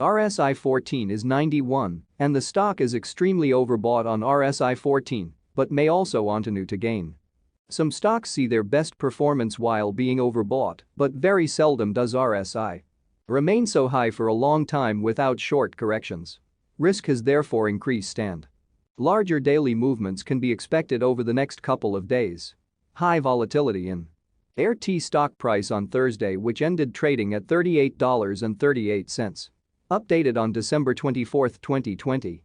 RSI 14 is 91, and the stock is extremely overbought on RSI 14, but may also continue to gain. Some stocks see their best performance while being overbought, but very seldom does RSI remain so high for a long time without short corrections. Risk has therefore increased and larger daily movements can be expected over the next couple of days. High volatility in AIRT stock price on Thursday, which ended trading at $38.38. Updated on December 24, 2020.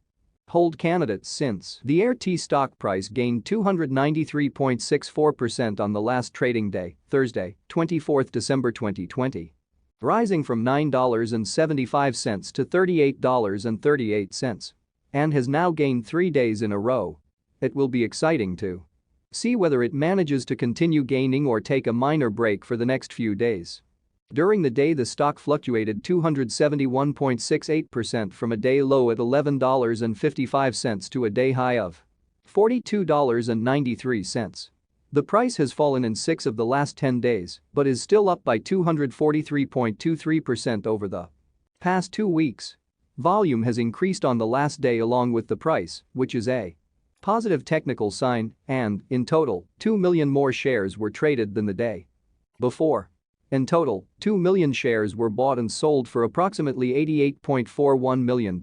Hold candidates since the AIRT stock price gained 293.64% on the last trading day, Thursday, 24 December 2020. Rising from $9.75 to $38.38. And has now gained 3 days in a row. It will be exciting to see whether it manages to continue gaining or take a minor break for the next few days. During the day, the stock fluctuated 271.68% from a day low at $11.55 to a day high of $42.93. The price has fallen in 6 of the last 10 days, but is still up by 243.23% over the past 2 weeks. Volume has increased on the last day along with the price, which is a positive technical sign, and, in total, 2 million more shares were traded than the day before. In total, 2 million shares were bought and sold for approximately $88.41 million.